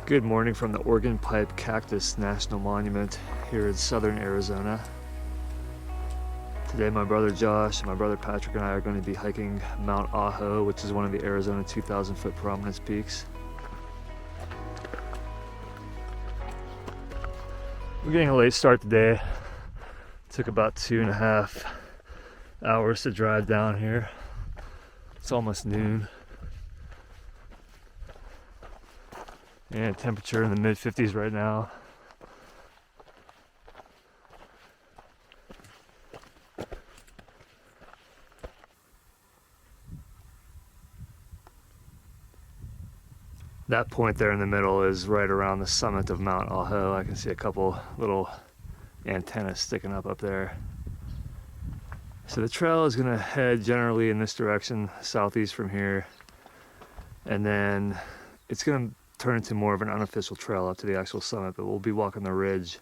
Good morning from the Organ Pipe Cactus National Monument here in southern Arizona. Today my brother Josh and my brother Patrick and I are going to be hiking Mount Ajo, which is one of the Arizona 2,000-foot prominence peaks. We're getting a late start today. It took about 2.5 hours to drive down here. It's almost noon. And temperature in the mid-50s right now. That point there in the middle is right around the summit of Mount Ajo. I can see a couple little antennas sticking up there. So the trail is going to head generally in this direction, southeast from here. And then it's going to turn into more of an unofficial trail up to the actual summit, but we'll be walking the ridge.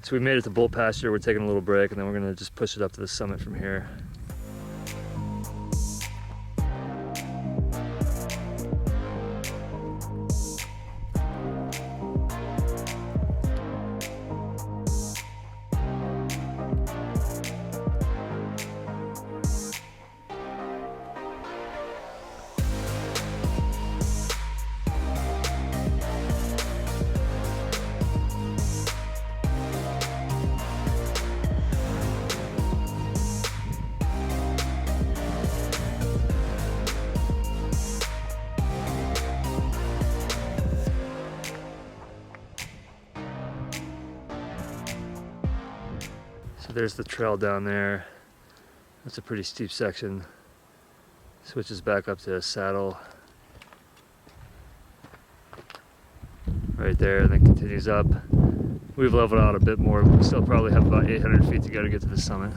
So we made it to Bull Pasture. We're taking a little break and then we're gonna just push it up to the summit from here. So there's the trail down there. That's a pretty steep section. Switches back up to a saddle right there, and then continues up. We've leveled out a bit more, but we still probably have about 800 feet to go to get to the summit.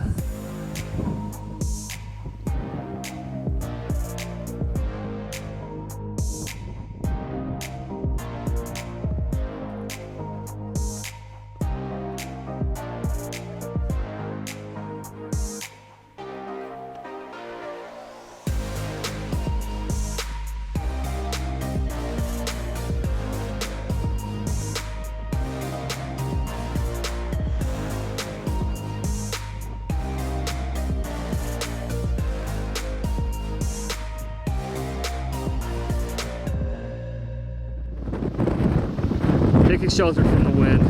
Taking shelter from the wind.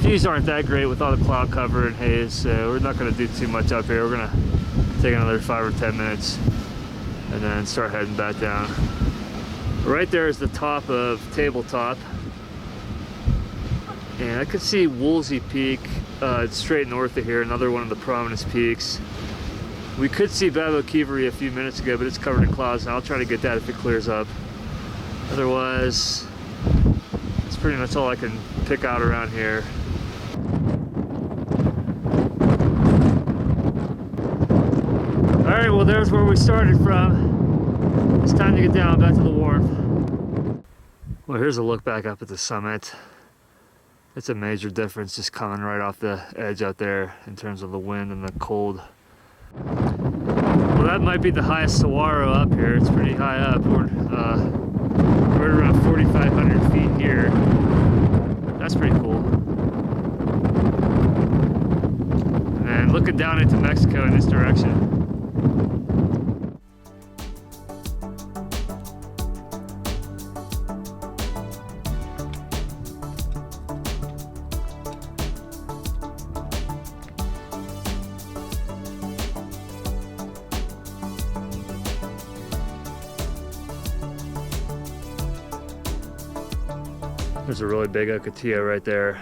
Views aren't that great with all the cloud cover and haze, so we're not going to do too much up here. We're going to take another 5 or 10 minutes and then start heading back down. Right there is the top of Tabletop, and I could see Woolsey Peak. It's straight north of here, another one of the prominence peaks. We could see Baboquivari a few minutes ago, but it's covered in clouds, and I'll try to get that if it clears up. Otherwise, it's pretty much all I can pick out around here. Alright, well there's where we started from. It's time to get down, back to the warmth. Well, here's a look back up at the summit. It's a major difference just coming right off the edge out there in terms of the wind and the cold. Well, that might be the highest saguaro up here. It's pretty high up. We're right around 4,500 feet here. That's pretty cool. And then looking down into Mexico in this direction. There's a really big Ocotillo right there.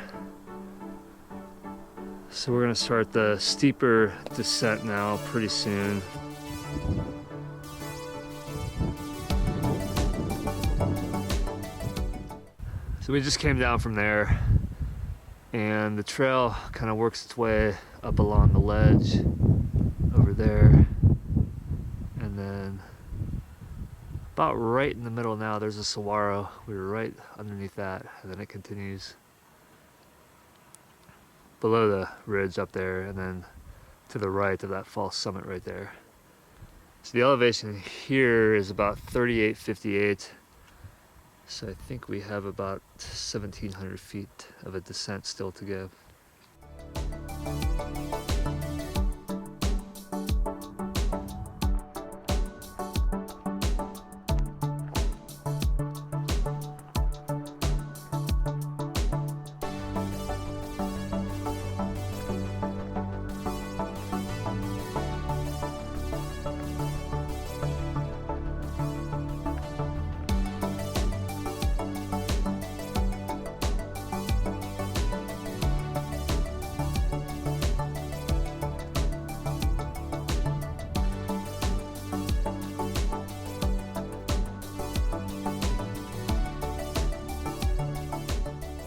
So we're gonna start the steeper descent now pretty soon. So we just came down from there, and the trail kind of works its way up along the ledge over there, and then about right in the middle now there's a saguaro. We were right underneath that, and then it continues below the ridge up there, and then to the right of that false summit right there. So the elevation here is about 3858. So I think we have about 1,700 feet of a descent still to go.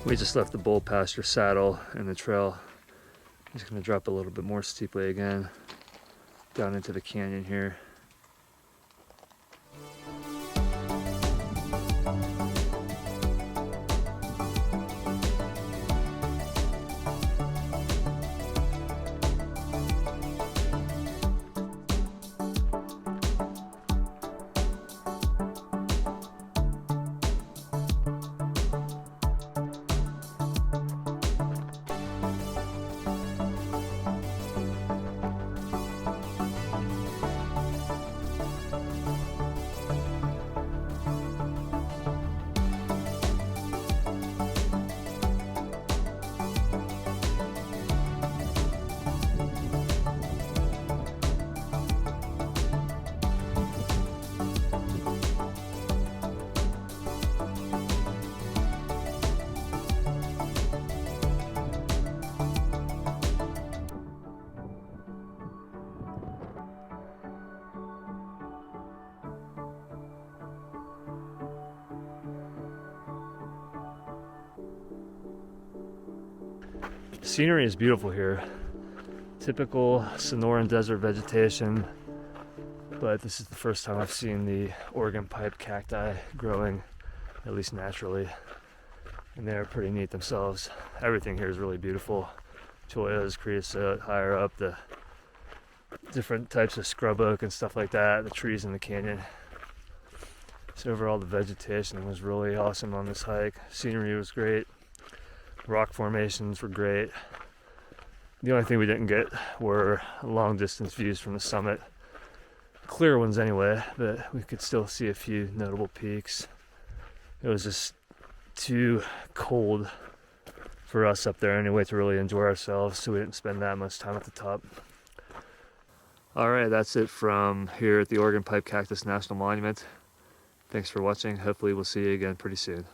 We just left the bull pasture saddle and the trail. I'm just going to drop a little bit more steeply again down into the canyon here. Scenery is beautiful here. Typical Sonoran desert vegetation, but this is the first time I've seen the Oregon pipe cacti growing, at least naturally, and they're pretty neat themselves. Everything here is really beautiful. Choyas, creosote, higher up, the different types of scrub oak and stuff like that, the trees in the canyon. So overall the vegetation was really awesome on this hike. Scenery was great. Rock formations were great. The only thing we didn't get were long distance views from the summit. Clear ones anyway, but we could still see a few notable peaks. It was just too cold for us up there anyway to really enjoy ourselves, so we didn't spend that much time at the top. Alright, that's it from here at the Oregon Pipe Cactus National Monument. Thanks for watching. Hopefully we'll see you again pretty soon.